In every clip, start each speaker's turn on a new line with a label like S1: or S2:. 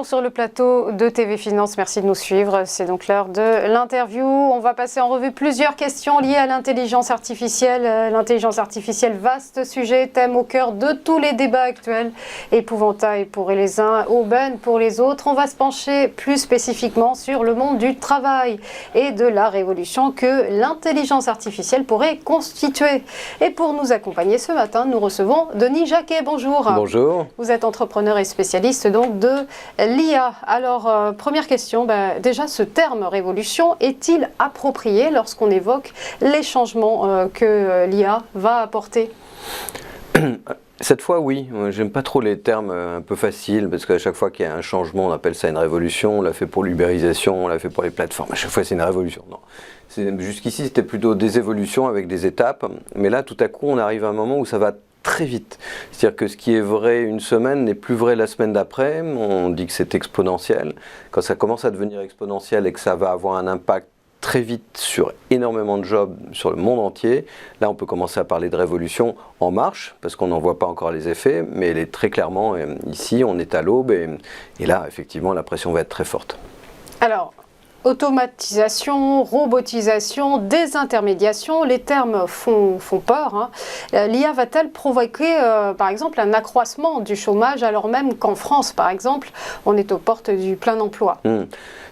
S1: retour sur le plateau de TV Finance. Merci de nous suivre. C'est donc l'heure de l'interview. On va passer en revue plusieurs questions liées à l'intelligence artificielle. L'intelligence artificielle, vaste sujet, thème au cœur de tous les débats actuels. Épouvantail pour les uns, aubaine pour les autres. On va se pencher plus spécifiquement sur le monde du travail et de la révolution que l'intelligence artificielle pourrait constituer. Et pour nous accompagner ce matin, nous recevons Denis Jacquet. Bonjour.
S2: Bonjour.
S1: Vous êtes entrepreneur et spécialiste donc de l'IA. Alors, première question, déjà ce terme révolution est-il approprié lorsqu'on évoque les changements que l'IA va apporter ?
S2: Cette fois, oui. J'aime pas trop les termes un peu faciles, parce qu'à chaque fois qu'il y a un changement, on appelle ça une révolution. On l'a fait pour l'ubérisation, on l'a fait pour les plateformes. À chaque fois, c'est une révolution. Non. Jusqu'ici, c'était plutôt des évolutions avec des étapes. Mais là, tout à coup, on arrive à un moment où ça va très vite. C'est-à-dire que ce qui est vrai une semaine n'est plus vrai la semaine d'après. On dit que c'est exponentiel. Quand ça commence à devenir exponentiel et que ça va avoir un impact très vite sur énormément de jobs sur le monde entier, là on peut commencer à parler de révolution en marche, parce qu'on n'en voit pas encore les effets, mais elle est très clairement ici, on est à l'aube, et là effectivement la pression va être très forte.
S1: Alors, automatisation, robotisation, désintermédiation, les termes font peur. L'IA va-t-elle provoquer, par exemple, un accroissement du chômage, alors même qu'en France, par exemple, on est aux portes du plein emploi ?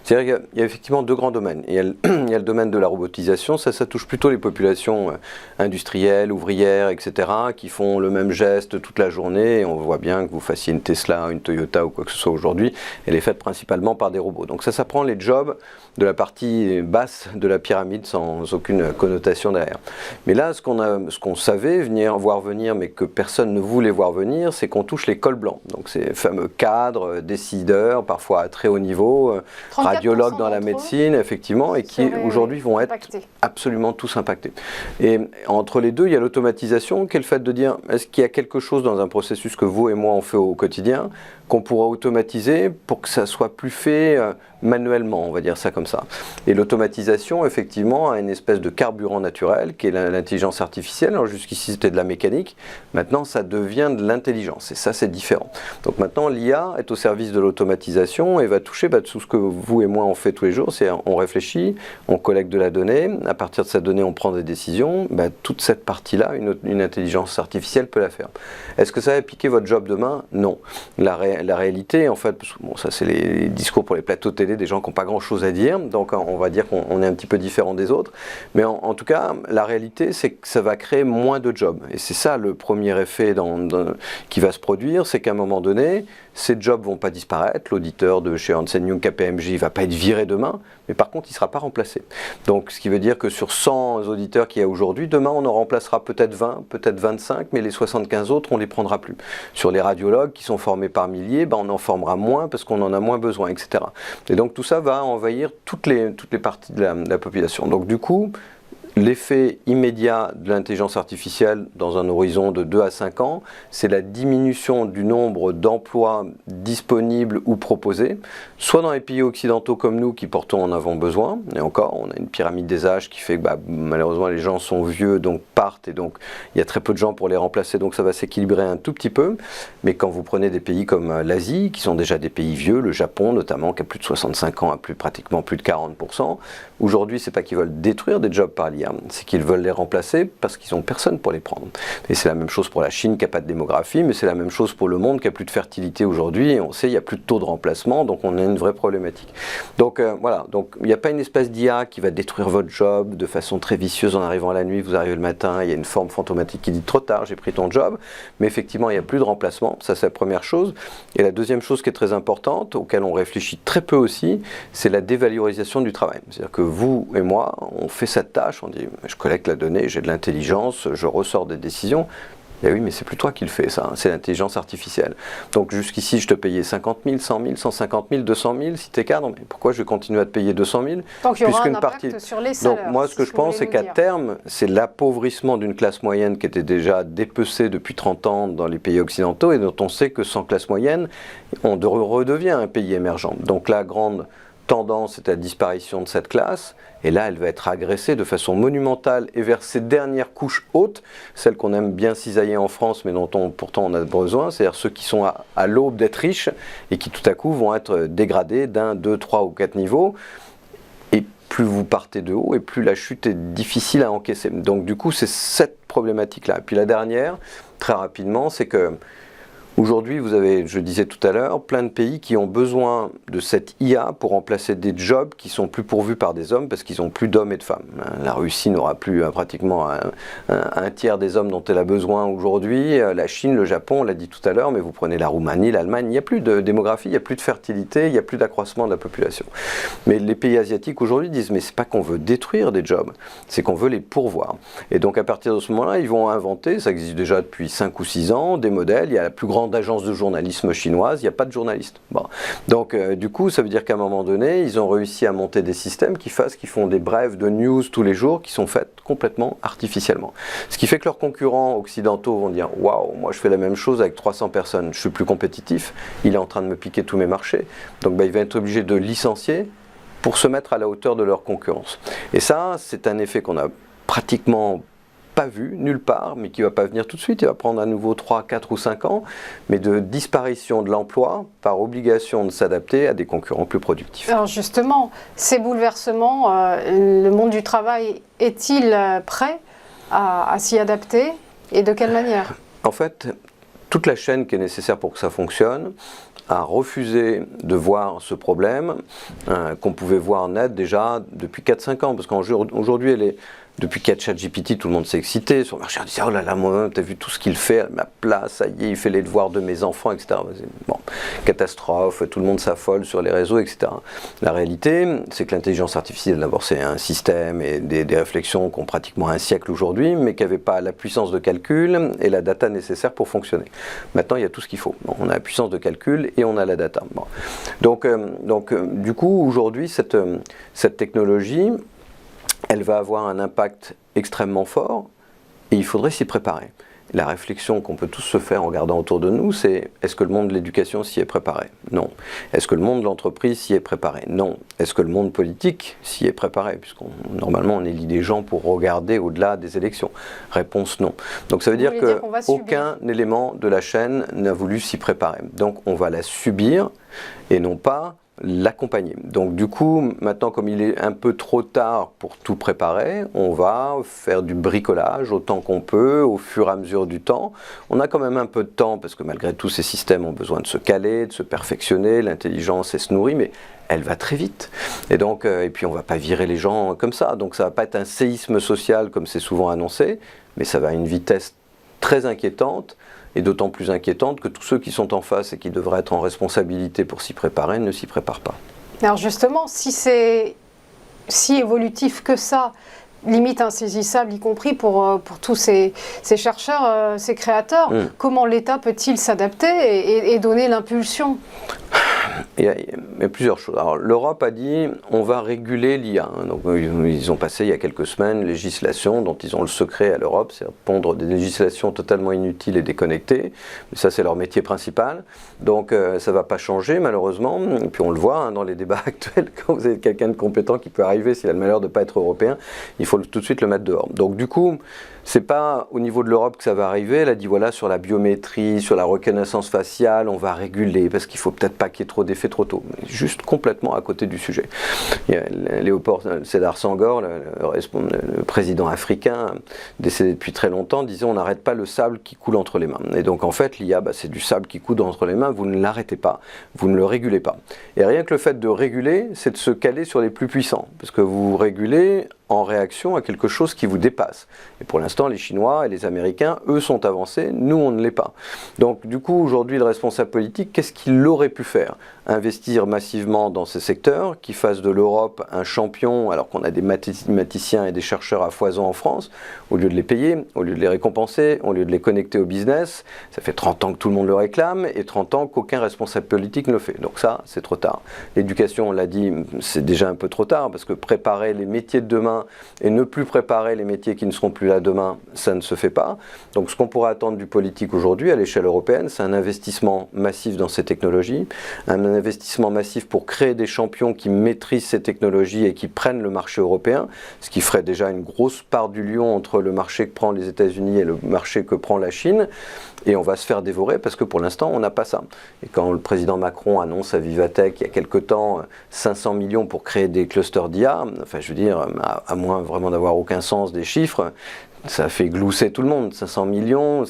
S2: C'est-à-dire qu'il y a effectivement deux grands domaines. Il y a le domaine de la robotisation, ça touche plutôt les populations industrielles, ouvrières, etc., qui font le même geste toute la journée. Et on voit bien que vous fassiez une Tesla, une Toyota ou quoi que ce soit aujourd'hui, elle est faite principalement par des robots. Donc ça prend les jobs de la partie basse de la pyramide sans aucune connotation derrière. Mais là, ce qu'on savait voir venir, mais que personne ne voulait voir venir, c'est qu'on touche les cols blancs. Donc ces fameux cadres, décideurs, parfois à très haut niveau, radiologues dans la médecine, effectivement, et qui aujourd'hui vont être absolument tous impactés. Et entre les deux, il y a l'automatisation, qui est le fait de dire, est-ce qu'il y a quelque chose dans un processus que vous et moi on fait au quotidien, qu'on pourra automatiser pour que ça soit plus fait manuellement, on va dire ça comme ça. Et l'automatisation, effectivement, a une espèce de carburant naturel qui est l'intelligence artificielle. Alors jusqu'ici, c'était de la mécanique. Maintenant, ça devient de l'intelligence. Et ça, c'est différent. Donc maintenant, l'IA est au service de l'automatisation et va toucher tout ce que vous et moi on fait tous les jours. C'est on réfléchit, on collecte de la donnée. À partir de cette donnée, on prend des décisions. Toute cette partie-là, une intelligence artificielle peut la faire. Est-ce que ça va piquer votre job demain ? Non. La réalité, en fait, ça c'est les discours pour les plateaux de télé des gens qui n'ont pas grand-chose à dire, donc on va dire qu'on est un petit peu différent des autres, mais en tout cas, la réalité, c'est que ça va créer moins de jobs, et c'est ça le premier effet qui va se produire, c'est qu'à un moment donné, ces jobs vont pas disparaître, l'auditeur de chez Ernst & Young KPMG va pas être viré demain, mais par contre, il sera pas remplacé. Donc, ce qui veut dire que sur 100 auditeurs qu'il y a aujourd'hui, demain, on en remplacera peut-être 20, peut-être 25, mais les 75 autres, on les prendra plus. Sur les radiologues qui sont formés par milliers, on en formera moins parce qu'on en a moins besoin, etc. Et donc, tout ça va envahir toutes les parties de la population. Donc, du coup, l'effet immédiat de l'intelligence artificielle dans un horizon de 2 à 5 ans, c'est la diminution du nombre d'emplois disponibles ou proposés, soit dans les pays occidentaux comme nous qui pourtant en avons besoin, et encore, on a une pyramide des âges qui fait que malheureusement les gens sont vieux, donc partent, et donc il y a très peu de gens pour les remplacer, donc ça va s'équilibrer un tout petit peu, mais quand vous prenez des pays comme l'Asie, qui sont déjà des pays vieux, le Japon notamment, qui a plus de 65 ans, a pratiquement plus de 40%, aujourd'hui c'est pas qu'ils veulent détruire des jobs par l'IA, c'est qu'ils veulent les remplacer parce qu'ils n'ont personne pour les prendre. Et c'est la même chose pour la Chine qui n'a pas de démographie, mais c'est la même chose pour le monde qui n'a plus de fertilité aujourd'hui, et on sait qu'il n'y a plus de taux de remplacement, donc on a une vraie problématique. Donc voilà, donc il n'y a pas une espèce d'IA qui va détruire votre job de façon très vicieuse en arrivant la nuit, vous arrivez le matin, il y a une forme fantomatique qui dit trop tard, j'ai pris ton job, mais effectivement il n'y a plus de remplacement, ça c'est la première chose. Et la deuxième chose qui est très importante, auquel on réfléchit très peu aussi, c'est la dévalorisation du travail. C'est-à-dire que vous et moi, on fait cette tâche, on dit je collecte la donnée, j'ai de l'intelligence, je ressors des décisions. Eh oui, mais c'est plus toi qui le fais, ça, c'est l'intelligence artificielle. Donc jusqu'ici, je te payais 50 000, 100 000, 150 000, 200 000 si t'es cadre, mais pourquoi je vais continuer à te payer 200 000 ?
S1: Tant qu'il y aura un impact sur les salaires.
S2: Donc moi, ce que je pense, c'est qu'à terme, c'est l'appauvrissement d'une classe moyenne qui était déjà dépecée depuis 30 ans dans les pays occidentaux et dont on sait que sans classe moyenne, on redevient un pays émergent. Donc la grande tendance est à la disparition de cette classe, et là elle va être agressée de façon monumentale et vers ces dernières couches hautes, celles qu'on aime bien cisailler en France mais dont pourtant on a besoin, c'est-à-dire ceux qui sont à l'aube d'être riches et qui tout à coup vont être dégradés d'un, deux, trois ou quatre niveaux, et plus vous partez de haut et plus la chute est difficile à encaisser. Donc du coup c'est cette problématique-là. Et puis la dernière, très rapidement, c'est que aujourd'hui, vous avez, je disais tout à l'heure, plein de pays qui ont besoin de cette IA pour remplacer des jobs qui sont plus pourvus par des hommes parce qu'ils n'ont plus d'hommes et de femmes. La Russie n'aura plus pratiquement un tiers des hommes dont elle a besoin aujourd'hui. La Chine, le Japon, on l'a dit tout à l'heure, mais vous prenez la Roumanie, l'Allemagne, il n'y a plus de démographie, il n'y a plus de fertilité, il n'y a plus d'accroissement de la population. Mais les pays asiatiques aujourd'hui disent, mais c'est pas qu'on veut détruire des jobs, c'est qu'on veut les pourvoir. Et donc à partir de ce moment-là, ils vont inventer, ça existe déjà depuis 5 ou 6 ans, des modèles. Il y a la plus grande agence de journalisme chinoise, il n'y a pas de journalistes. Bon. Donc du coup, ça veut dire qu'à un moment donné, ils ont réussi à monter des systèmes qui font des brèves de news tous les jours qui sont faites complètement artificiellement. Ce qui fait que leurs concurrents occidentaux vont dire « Waouh, moi je fais la même chose avec 300 personnes, je suis plus compétitif, il est en train de me piquer tous mes marchés. » Donc il va être obligé de licencier pour se mettre à la hauteur de leur concurrence. Et ça, c'est un effet qu'on a pratiquement pas vu nulle part, mais qui ne va pas venir tout de suite, il va prendre à nouveau 3, 4 ou 5 ans, mais de disparition de l'emploi par obligation de s'adapter à des concurrents plus productifs.
S1: Alors justement, ces bouleversements, le monde du travail est-il prêt à s'y adapter et de quelle manière?
S2: En fait, toute la chaîne qui est nécessaire pour que ça fonctionne a refusé de voir ce problème qu'on pouvait voir naître déjà depuis 4-5 ans, parce qu'aujourd'hui elle est... Depuis qu'il y a ChatGPT, tout le monde s'est excité sur le marché. On dit, oh là là, moi, t'as vu tout ce qu'il fait à ma place, ça y est, il fait les devoirs de mes enfants, etc. Bon, catastrophe, tout le monde s'affole sur les réseaux, etc. La réalité, c'est que l'intelligence artificielle, d'abord, c'est un système et des réflexions qui ont pratiquement un siècle aujourd'hui, mais qui n'avaient pas la puissance de calcul et la data nécessaire pour fonctionner. Maintenant, il y a tout ce qu'il faut. Bon, on a la puissance de calcul et on a la data. Bon. Donc, du coup, aujourd'hui, cette technologie, elle va avoir un impact extrêmement fort et il faudrait s'y préparer. La réflexion qu'on peut tous se faire en regardant autour de nous, c'est est-ce que le monde de l'éducation s'y est préparé? Non. Est-ce que le monde de l'entreprise s'y est préparé? Non. Est-ce que le monde politique s'y est préparé? Puisqu'on normalement on élit des gens pour regarder au-delà des élections. Réponse non. Donc ça veut dire qu'aucun élément de la chaîne n'a voulu s'y préparer. Donc on va la subir et non pas l'accompagner. Donc du coup, maintenant comme il est un peu trop tard pour tout préparer, on va faire du bricolage autant qu'on peut, au fur et à mesure du temps. On a quand même un peu de temps, parce que malgré tout ces systèmes ont besoin de se caler, de se perfectionner, l'intelligence elle se nourrit, mais elle va très vite. Et donc, et puis on ne va pas virer les gens comme ça, donc ça ne va pas être un séisme social comme c'est souvent annoncé, mais ça va à une vitesse très inquiétante, et d'autant plus inquiétante que tous ceux qui sont en face et qui devraient être en responsabilité pour s'y préparer ne s'y préparent pas.
S1: Alors justement, si c'est si évolutif que ça, limite insaisissable, y compris pour tous ces chercheurs, ces créateurs, comment l'État peut-il s'adapter et donner l'impulsion?
S2: Il y a plusieurs choses. Alors, l'Europe a dit on va réguler l'IA. Donc, ils ont passé il y a quelques semaines une législation dont ils ont le secret à l'Europe, c'est pondre des législations totalement inutiles et déconnectées. Mais ça, c'est leur métier principal. Donc, ça ne va pas changer, malheureusement. Et puis, on le voit dans les débats actuels, quand vous avez quelqu'un de compétent qui peut arriver, s'il a le malheur de ne pas être européen, il faut tout de suite le mettre dehors. Donc, du coup, c'est pas au niveau de l'Europe que ça va arriver. Elle a dit voilà, sur la biométrie, sur la reconnaissance faciale, on va réguler parce qu'il faut peut-être pas qu'il y ait trop d'effets trop tôt. Juste complètement à côté du sujet. Il y a Léopold Sédar Senghor, le président africain, décédé depuis très longtemps, disait on n'arrête pas le sable qui coule entre les mains. Et donc en fait, l'IA, c'est du sable qui coule entre les mains, vous ne l'arrêtez pas, vous ne le régulez pas. Et rien que le fait de réguler, c'est de se caler sur les plus puissants. Parce que vous régulez en réaction à quelque chose qui vous dépasse. Et pour l'instant, les Chinois et les Américains, eux, sont avancés, nous, on ne l'est pas. Donc, du coup, aujourd'hui, le responsable politique, qu'est-ce qu'il aurait pu faire? Investir massivement dans ces secteurs, qui fassent de l'Europe un champion, alors qu'on a des mathématiciens et des chercheurs à foison en France, au lieu de les payer, au lieu de les récompenser, au lieu de les connecter au business. Ça fait 30 ans que tout le monde le réclame, et 30 ans qu'aucun responsable politique ne le fait. Donc ça, c'est trop tard. L'éducation, on l'a dit, c'est déjà un peu trop tard, parce que préparer les métiers de demain, demain et ne plus préparer les métiers qui ne seront plus là demain, ça ne se fait pas. Donc ce qu'on pourrait attendre du politique aujourd'hui à l'échelle européenne, c'est un investissement massif dans ces technologies, un investissement massif pour créer des champions qui maîtrisent ces technologies et qui prennent le marché européen, ce qui ferait déjà une grosse part du lion entre le marché que prend les États-Unis et le marché que prend la Chine. Et on va se faire dévorer parce que pour l'instant, on n'a pas ça. Et quand le président Macron annonce à Vivatech il y a quelque temps 500 millions pour créer des clusters d'IA, enfin je veux dire, à moins vraiment d'avoir aucun sens des chiffres, ça fait glousser tout le monde. 500 millions,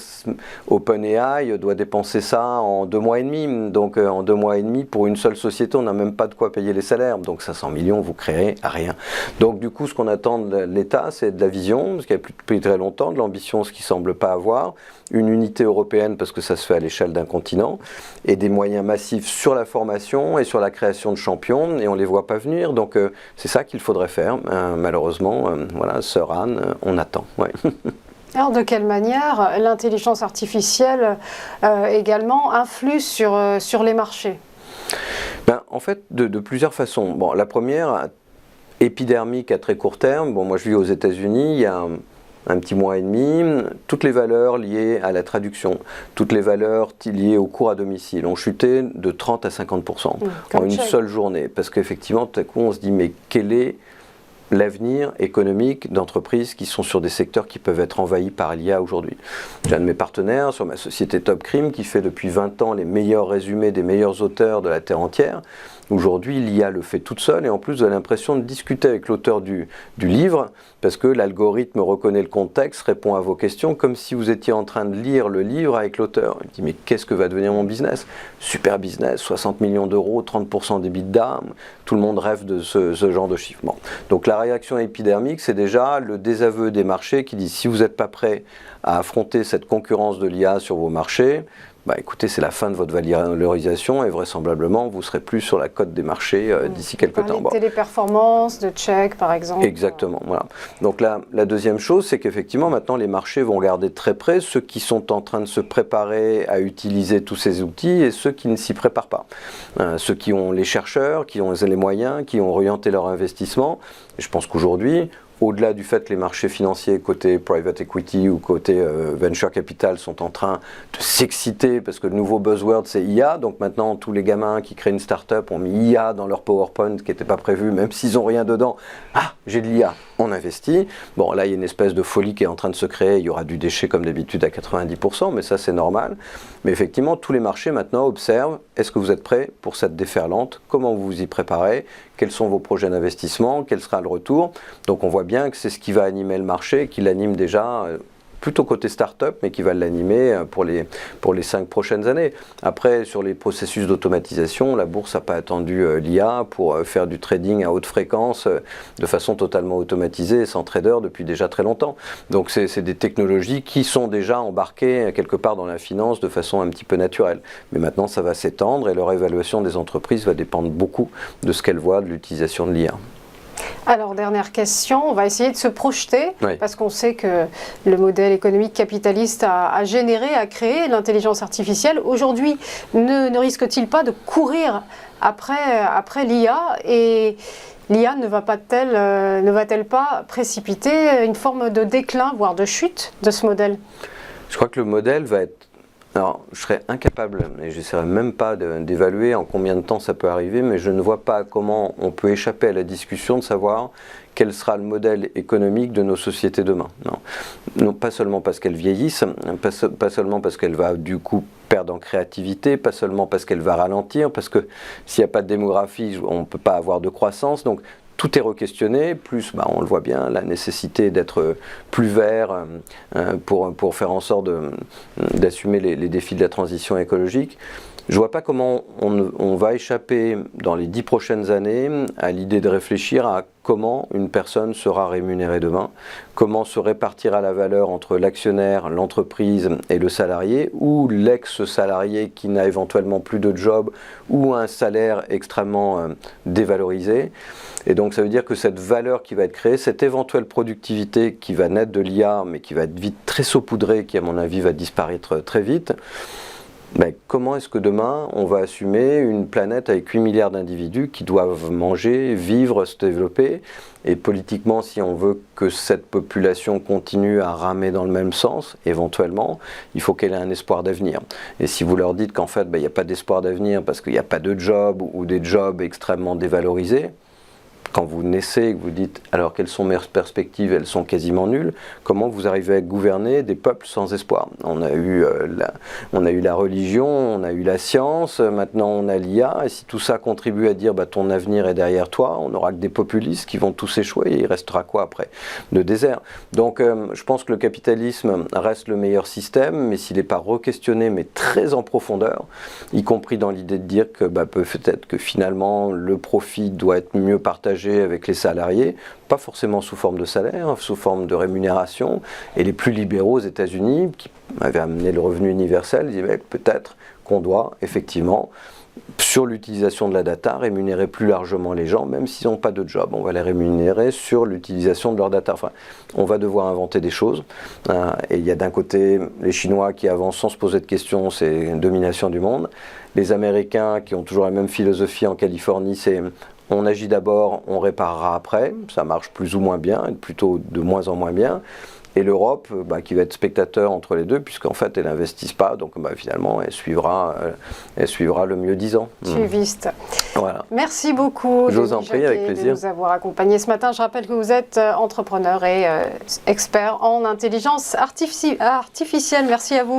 S2: OpenAI doit dépenser ça en 2 mois et demi. Donc en 2 mois et demi, pour une seule société, on n'a même pas de quoi payer les salaires. Donc 500 millions, vous créez rien. Donc du coup, ce qu'on attend de l'État, c'est de la vision, ce qui a depuis très longtemps, de l'ambition, ce qui ne semble pas avoir, une unité européenne, parce que ça se fait à l'échelle d'un continent, et des moyens massifs sur la formation et sur la création de champions, et on ne les voit pas venir. Donc c'est ça qu'il faudrait faire. Malheureusement, voilà, Sœur Anne, on attend. Ouais.
S1: Alors de quelle manière l'intelligence artificielle également influe sur les marchés?
S2: En fait, de plusieurs façons. Bon, la première, épidermique à très court terme. Bon, moi je vis aux États-Unis, il y a un petit mois et demi, toutes les valeurs liées à la traduction, toutes les valeurs liées au cours à domicile ont chuté de 30 à 50% en une seule journée. Parce qu'effectivement, tout à coup, on se dit, mais quel est l'avenir économique d'entreprises qui sont sur des secteurs qui peuvent être envahis par l'IA aujourd'hui. J'ai un de mes partenaires sur ma société Top Crime qui fait depuis 20 ans les meilleurs résumés des meilleurs auteurs de la Terre entière. Aujourd'hui, l'IA le fait toute seule et en plus, vous avez l'impression de discuter avec l'auteur du livre parce que l'algorithme reconnaît le contexte, répond à vos questions comme si vous étiez en train de lire le livre avec l'auteur. Il dit, mais qu'est-ce que va devenir mon business? Super business, 60 millions d'euros, 30% d'EBITDA. Tout le monde rêve de ce genre de chiffre. Bon. Donc la réaction épidermique, c'est déjà le désaveu des marchés qui disent, si vous n'êtes pas prêt à affronter cette concurrence de l'IA sur vos marchés, écoutez, c'est la fin de votre valorisation et vraisemblablement, vous ne serez plus sur la cote des marchés d'ici quelques temps.
S1: Bon. Téléperformance, de check par exemple.
S2: Exactement, voilà. Donc la deuxième chose, c'est qu'effectivement, maintenant, les marchés vont regarder de très près ceux qui sont en train de se préparer à utiliser tous ces outils et ceux qui ne s'y préparent pas. Ceux qui ont les chercheurs, qui ont les moyens, qui ont orienté leur investissement. Et je pense qu'aujourd'hui, au-delà du fait que les marchés financiers côté private equity ou côté venture capital sont en train de s'exciter parce que le nouveau buzzword c'est IA, donc maintenant tous les gamins qui créent une start-up ont mis IA dans leur PowerPoint qui n'était pas prévu, même s'ils n'ont rien dedans. Ah, j'ai de l'IA, on investit. Bon, là il y a une espèce de folie qui est en train de se créer, il y aura du déchet comme d'habitude à 90%, mais ça c'est normal. Mais effectivement, tous les marchés maintenant observent, est-ce que vous êtes prêts pour cette déferlante? Comment vous vous y préparez? Quels sont vos projets d'investissement? Quel sera le retour? Donc on voit bien que c'est ce qui va animer le marché, qui l'anime déjà plutôt côté start-up, mais qui va l'animer pour les 5 prochaines années. Après, sur les processus d'automatisation, la bourse n'a pas attendu l'IA pour faire du trading à haute fréquence de façon totalement automatisée et sans trader depuis déjà très longtemps. Donc c'est des technologies qui sont déjà embarquées quelque part dans la finance de façon un petit peu naturelle. Mais maintenant, ça va s'étendre et leur évaluation des entreprises va dépendre beaucoup de ce qu'elles voient de l'utilisation de l'IA.
S1: Alors, dernière question, on va essayer de se projeter, parce qu'on sait que le modèle économique capitaliste a généré, a créé l'intelligence artificielle. Aujourd'hui, ne risque-t-il pas de courir après l'IA et l'IA ne va-t-elle pas précipiter une forme de déclin, voire de chute de ce modèle?
S2: Je crois que le modèle va être... Alors, je serais incapable, et je n'essaierai même pas d'évaluer en combien de temps ça peut arriver, mais je ne vois pas comment on peut échapper à la discussion de savoir quel sera le modèle économique de nos sociétés demain. Non, pas seulement parce qu'elles vieillissent, pas seulement parce qu'elles vont du coup perdre en créativité, pas seulement parce qu'elles vont ralentir, parce que s'il n'y a pas de démographie, on ne peut pas avoir de croissance. Donc, tout est re-questionné, plus on le voit bien, la nécessité d'être plus vert pour faire en sorte d'assumer les défis de la transition écologique. Je ne vois pas comment on va échapper dans les 10 prochaines années à l'idée de réfléchir à comment une personne sera rémunérée demain, comment se répartira la valeur entre l'actionnaire, l'entreprise et le salarié, ou l'ex-salarié qui n'a éventuellement plus de job, ou un salaire extrêmement dévalorisé. Et donc ça veut dire que cette valeur qui va être créée, cette éventuelle productivité qui va naître de l'IA, mais qui va être vite très saupoudrée, qui à mon avis va disparaître très vite, Ben, comment est-ce que demain on va assumer une planète avec 8 milliards d'individus qui doivent manger, vivre, se développer? Et politiquement, si on veut que cette population continue à ramer dans le même sens, éventuellement, il faut qu'elle ait un espoir d'avenir. Et si vous leur dites qu'en fait, ben, il n'y a pas d'espoir d'avenir parce qu'il n'y a pas de job ou des jobs extrêmement dévalorisés, quand vous naissez et que vous dites alors quelles sont mes perspectives, elles sont quasiment nulles, comment vous arrivez à gouverner des peuples sans espoir? On a eu la religion, on a eu la science, maintenant on a l'IA, et si tout ça contribue à dire bah, ton avenir est derrière toi, on n'aura que des populistes qui vont tous échouer, et il restera quoi après? Le désert. Donc je pense que le capitalisme reste le meilleur système, mais s'il n'est pas re-questionné, mais très en profondeur, y compris dans l'idée de dire que bah, peut-être que finalement le profit doit être mieux partagé avec les salariés, pas forcément sous forme de salaire, sous forme de rémunération. Et les plus libéraux aux États-Unis, qui avaient amené le revenu universel, disaient peut-être qu'on doit effectivement, sur l'utilisation de la data, rémunérer plus largement les gens, même s'ils n'ont pas de job. On va les rémunérer sur l'utilisation de leur data. Enfin, on va devoir inventer des choses. Et il y a d'un côté les Chinois qui avancent sans se poser de questions, c'est une domination du monde. Les Américains qui ont toujours la même philosophie en Californie, c'est on agit d'abord, on réparera après. Ça marche plus ou moins bien, plutôt de moins en moins bien. Et l'Europe, bah, qui va être spectateur entre les deux, puisqu'en fait, elle n'investisse pas. Donc, bah, finalement, elle suivra le mieux disant.
S1: Suiviste.
S2: Voilà.
S1: Merci beaucoup,
S2: je vous en prie, avec plaisir,
S1: de nous avoir accompagnés ce matin. Je rappelle que vous êtes entrepreneur et expert en intelligence artificielle. Merci à vous.